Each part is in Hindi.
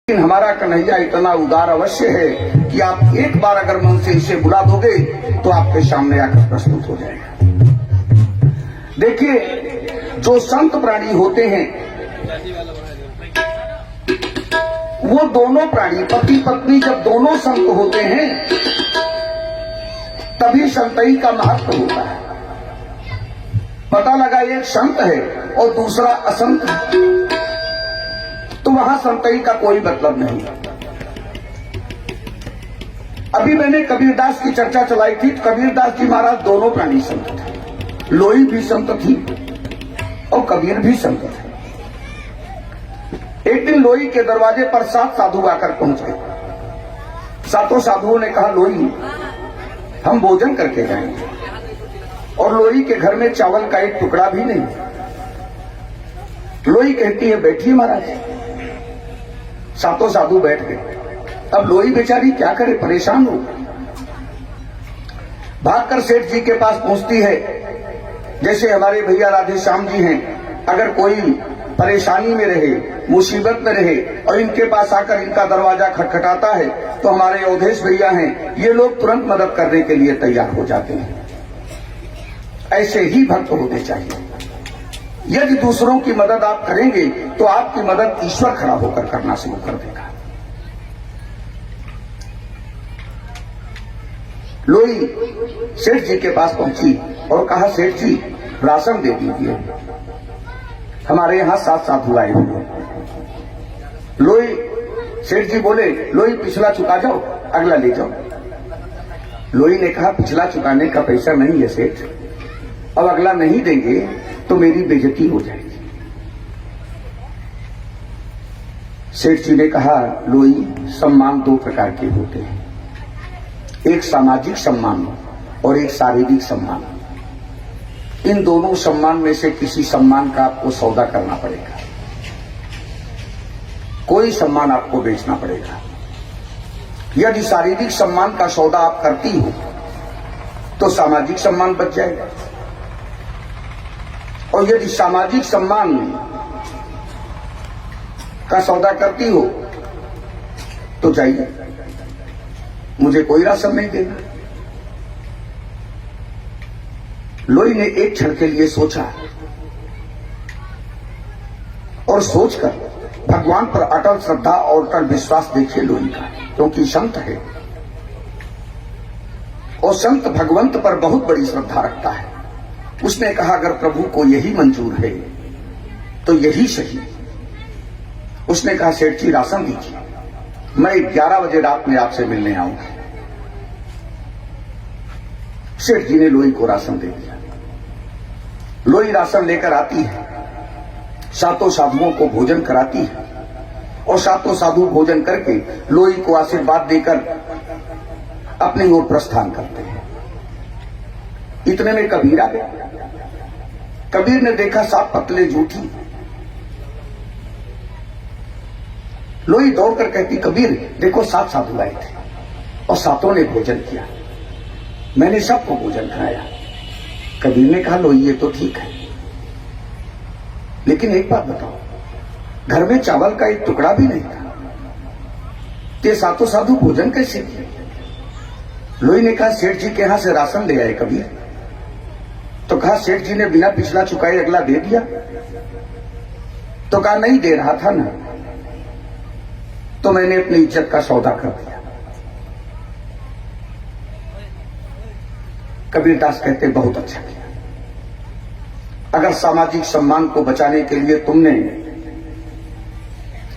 लेकिन हमारा कन्हैया इतना उदार अवश्य है कि आप एक बार अगर मन से इसे बुला दोगे तो आपके सामने आकर प्रस्तुत हो जाएगा। देखिए, जो संत प्राणी होते हैं वो दोनों प्राणी, पति पत्नी जब दोनों संत होते हैं तभी संतई का महत्व होता है। पता लगा एक संत है और दूसरा असंत है तो वहां संतई का कोई मतलब नहीं। अभी मैंने कबीरदास की चर्चा चलाई थी। कबीरदास जी महाराज दोनों प्राणी संत थे। लोई भी संत थी और कबीर भी संत थे। एक दिन लोई के दरवाजे पर 7 साधु आकर पहुंच गए। 7 साधुओं ने कहा, लोई हम भोजन करके जाएंगे और लोई के घर में चावल का एक टुकड़ा भी नहीं। लोई कहती है, बैठिए महाराज। 7 साधु बैठ गए। अब लोई बेचारी क्या करे, परेशान हो। भागकर सेठ जी के पास पहुंचती है। जैसे हमारे भैया राधे श्याम जी हैं, अगर कोई परेशानी में रहे, मुसीबत में रहे और इनके पास आकर इनका दरवाजा खटखटाता है तो हमारे अवधेश भैया हैं, ये लोग तुरंत मदद करने के लिए तैयार हो जाते हैं। ऐसे ही भक्त होने चाहिए। यदि दूसरों की मदद आप करेंगे तो आपकी मदद ईश्वर खड़ा होकर करना शुरू कर देगा। लोई सेठ जी के पास पहुंची और कहा, सेठ जी राशन दे दीजिए, हमारे यहां 7 साधु आए हुए। लोई सेठ जी बोले, लोई पिछला चुका जाओ, अगला ले जाओ। लोई ने कहा, पिछला चुकाने का पैसा नहीं है सेठ, अब अगला नहीं देंगे तो मेरी बेइज्जती हो जाएगी। सेठ जी ने कहा, लोई सम्मान 2 प्रकार के होते हैं, एक सामाजिक सम्मान और एक शारीरिक सम्मान। इन दोनों सम्मान में से किसी सम्मान का आपको सौदा करना पड़ेगा। कोई सम्मान आपको बेचना पड़ेगा। यदि शारीरिक सम्मान का सौदा आप करती हो तो सामाजिक सम्मान बच जाएगा, और यदि सामाजिक सम्मान का सौदा करती हो तो जाइए, मुझे कोई राशन नहीं देना। लोई ने एक क्षण के लिए सोचा और सोचकर भगवान पर अटल श्रद्धा और अटल विश्वास देखिए लोई का, क्योंकि संत है और संत भगवंत पर बहुत बड़ी श्रद्धा रखता है। उसने कहा, अगर प्रभु को यही मंजूर है तो यही सही। उसने कहा, सेठ जी राशन दीजिए, मैं 11 बजे रात में आपसे मिलने आऊंगा। सेठ जी ने लोई को राशन दे दिया। लोई राशन लेकर आती है, 7 साधुओं को भोजन कराती है और 7 साधु भोजन करके लोई को आशीर्वाद देकर अपनी ओर प्रस्थान करते हैं। इतने में कबीर आ गया। कबीर ने देखा 7 पतले जूठी। लोई दौड़कर कहती, कबीर देखो 7 साधु आए थे और 7 ने भोजन किया, मैंने सबको भोजन कराया। कबीर ने कहा, लोई ये तो ठीक है, लेकिन एक बात बताओ, घर में चावल का एक टुकड़ा भी नहीं था, ये 7 साधु भोजन कैसे किए? लोई ने कहा, सेठ जी के यहां से राशन ले आए कबीर। तो कहा, सेठ जी ने बिना पिछला चुकाए अगला दे दिया? तो कहा, नहीं दे रहा था ना, तो मैंने अपनी इज्जत का सौदा कर दिया। कबीरदास कहते, बहुत अच्छा किया। अगर सामाजिक सम्मान को बचाने के लिए तुमने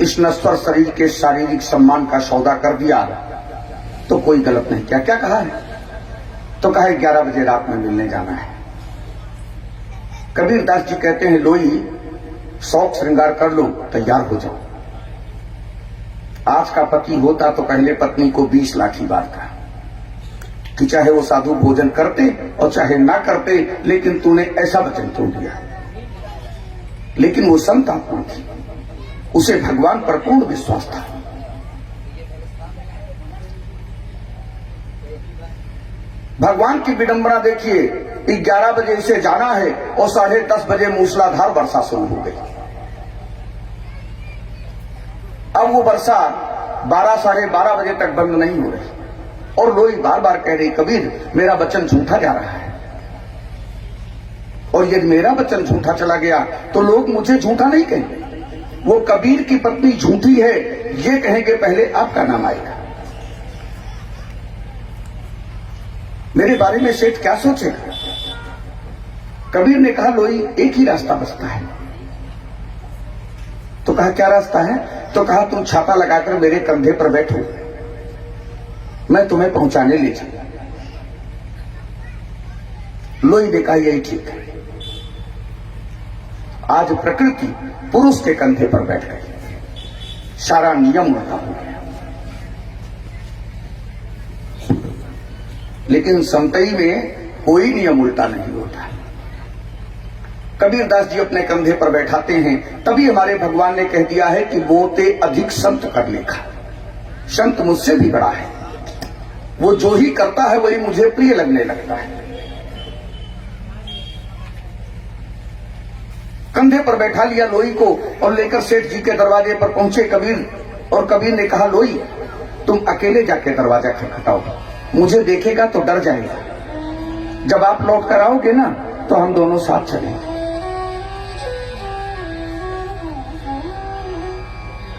इस नश्वर शरीर के शारीरिक सम्मान का सौदा कर दिया तो कोई गलत नहीं किया। क्या कहा है? तो कहा, 11 बजे रात में मिलने जाना है। कबीरदास जी कहते हैं, लोई शौक श्रृंगार कर लो, तैयार हो जाओ। आज का पति होता तो पहले पत्नी को 20 लाठी मारता कि चाहे वो साधु भोजन करते और चाहे ना करते, लेकिन तूने ऐसा वचन क्यों दिया। लेकिन वो संत आत्मा थी, उसे भगवान पर पूर्ण विश्वास था। भगवान की विडंबना देखिए, 11 बजे इसे जाना है और 10:30 बजे मूसलाधार वर्षा शुरू हो गई। अब अब वो वर्षा 12 साढ़े 12 बजे तक बंद नहीं हो रही और लोई बार बार कह रही, कबीर मेरा वचन झूठा जा रहा है, और यदि मेरा वचन झूठा चला गया तो लोग मुझे झूठा नहीं कहेंगे, वो कबीर की पत्नी झूठी है ये कहेंगे, पहले आपका नाम आएगा। मेरे बारे में सेठ क्या सोचेगा? कबीर ने कहा, लोई एक ही रास्ता बचता है। तो कहा, क्या रास्ता है? तो कहा, तुम छाता लगाकर मेरे कंधे पर बैठो, मैं तुम्हें पहुंचाने ले जाऊं। लोई ने कहा, यही ठीक है। आज प्रकृति पुरुष के कंधे पर बैठ गई, सारा नियम उल्टा हो गया। लेकिन संतई में कोई नियम उल्टा नहीं होता। कबीरदास जी अपने कंधे पर बैठाते हैं, तभी हमारे भगवान ने कह दिया है कि बोते अधिक संत कर लेखा। संत मुझसे भी बड़ा है, वो जो ही करता है वही मुझे प्रिय लगने लगता है। कंधे पर बैठा लिया लोई को और लेकर सेठ जी के दरवाजे पर पहुंचे कबीर, और कबीर ने कहा, लोई तुम अकेले जाके दरवाजा खटखटाओ, मुझे देखेगा तो डर जाएगा, जब आप लौट कर आओगे ना तो हम दोनों साथ चलेंगे।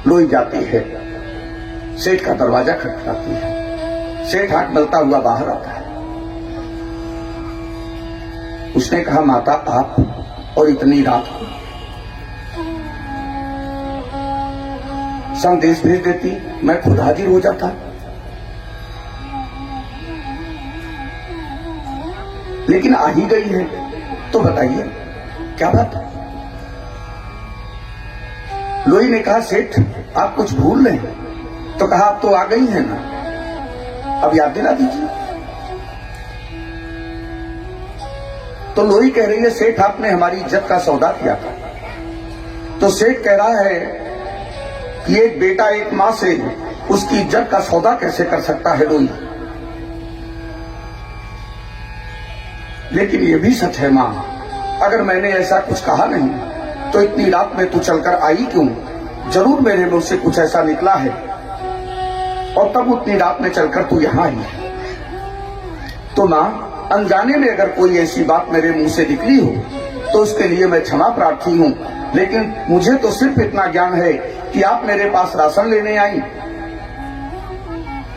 लोई जाती है, सेठ का दरवाजा खटखटाती है। सेठ हाथ मलता हुआ बाहर आता है। उसने कहा, माता आप और इतनी रात को संदेश भेज देती, मैं खुद हाजिर हो जाता। लेकिन आ ही गई है तो बताइए क्या बात है? लोई ने कहा, सेठ आप कुछ भूल रहे हैं। तो कहा, आप तो आ गई हैं ना, अब याद दिला दीजिए। तो लोई कह रही है, सेठ आपने हमारी इज्जत का सौदा किया था। तो सेठ कह रहा है कि एक बेटा एक मां से उसकी इज्जत का सौदा कैसे कर सकता है लोई? लेकिन यह भी सच है मां, अगर मैंने ऐसा कुछ कहा नहीं तो इतनी रात में तू चलकर आई क्यों? जरूर मेरे मुंह से कुछ ऐसा निकला है और तब उतनी रात में चलकर तू यहां आई। तो मां, अनजाने में अगर कोई ऐसी बात मेरे मुंह से निकली हो तो उसके लिए मैं क्षमा प्रार्थी हूं, लेकिन मुझे तो सिर्फ इतना ज्ञान है कि आप मेरे पास राशन लेने आई।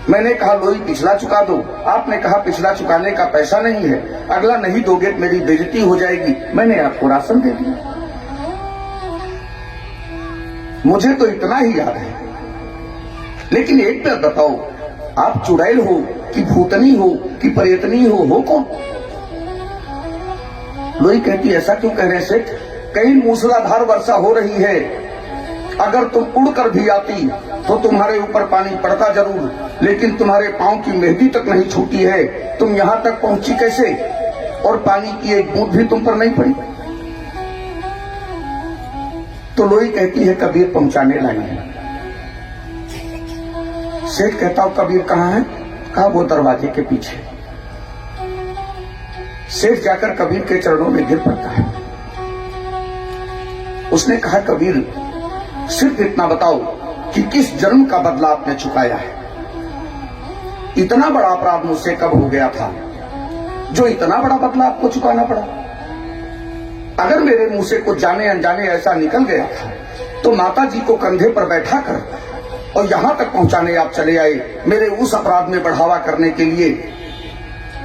मैंने कहा, लोई पिछला चुका दो। आपने कहा पिछला चुकाने का पैसा नहीं है, अगला नहीं दोगे तो मेरी बेइज्जती हो जाएगी। मैंने आपको राशन दे दिया। मुझे तो इतना ही याद है। लेकिन एक बात बताओ, आप चुड़ैल हो कि भूतनी हो कि प्रेतनी हो कौन? लोई कहती, ऐसा क्यों कह रहे हैं सेठ? कहीं मूसलाधार वर्षा हो रही है, अगर तुम उड़कर भी आती तो तुम्हारे ऊपर पानी पड़ता जरूर, लेकिन तुम्हारे पांव की मेहंदी तक नहीं छूटी है। तुम यहां तक पहुंची कैसे? और पानी की एक बूंद भी तुम पर नहीं पड़ी। तो लोई कहती है, कबीर पहुंचाने लाई है। सेठ कहता हूं, कबीर कहां है? कहा, वो दरवाजे के पीछे। सेठ जाकर कबीर के चरणों में गिर पड़ता है। उसने कहा, कबीर सिर्फ इतना बताओ कि किस जन्म का बदला आपने चुकाया है? इतना बड़ा अपराध मुझसे कब हो गया था जो इतना बड़ा बदला आपको चुकाना पड़ा? अगर मेरे मुंह से कुछ जाने अनजाने ऐसा निकल गया था तो माता जी को कंधे पर बैठा कर और यहां तक पहुंचाने आप चले आए मेरे उस अपराध में बढ़ावा करने के लिए,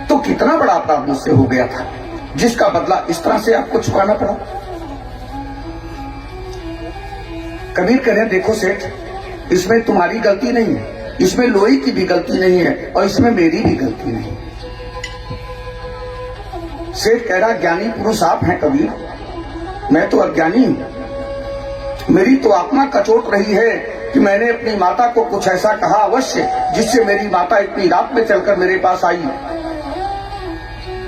तो कितना बड़ा अपराध मुझसे हो गया था जिसका बदला इस तरह से आपको चुकाना पड़ा? कबीर कह रहे, देखो सेठ, इसमें तुम्हारी गलती नहीं है, इसमें लोई की भी गलती नहीं है और इसमें मेरी भी गलती नहीं। सेठ कह रहा, ज्ञानी पुरुष आप हैं कबीर, मैं तो अज्ञानी हूं। मेरी तो आत्मा कचोट रही है कि मैंने अपनी माता को कुछ ऐसा कहा अवश्य जिससे मेरी माता इतनी रात में चलकर मेरे पास आई,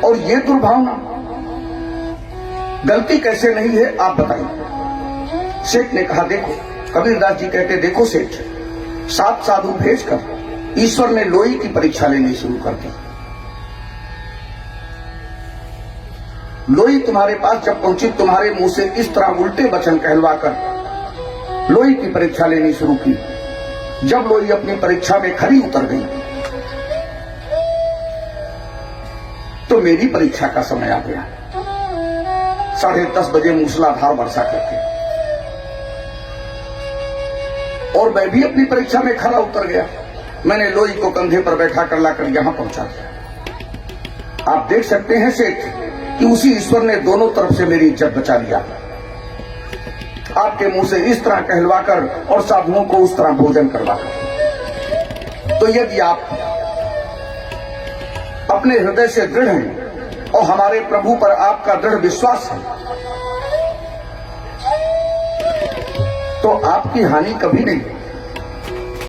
और ये दुर्भावना, गलती कैसे नहीं है आप बताइए। सेठ ने कहा, देखो, कबीरदास जी कहते, देखो सेठ, 7 साधु भेजकर ईश्वर ने लोई की परीक्षा लेनी शुरू कर दी। लोई तुम्हारे पास जब पहुंची, तुम्हारे मुंह से इस तरह उल्टे वचन कहलवाकर लोई की परीक्षा लेनी शुरू की जब लोई अपनी परीक्षा में खरी उतर गई तो मेरी परीक्षा का समय आ गया। 10:30 बजे मूसलाधार वर्षा करके और मैं भी अपनी परीक्षा में खरा उतर गया। मैंने लोई को कंधे पर बैठा कर लाकर यहां पहुंचा दिया। आप देख सकते हैं सेठ कि उसी ईश्वर ने दोनों तरफ से मेरी इज्जत बचा लिया। आपके मुंह से इस तरह कहलवाकर और साधुओं को उस तरह भोजन करवाकर। तो यदि आप अपने हृदय से दृढ़ हैं और हमारे प्रभु पर आपका दृढ़ विश्वास है तो आपकी हानि कभी नहीं।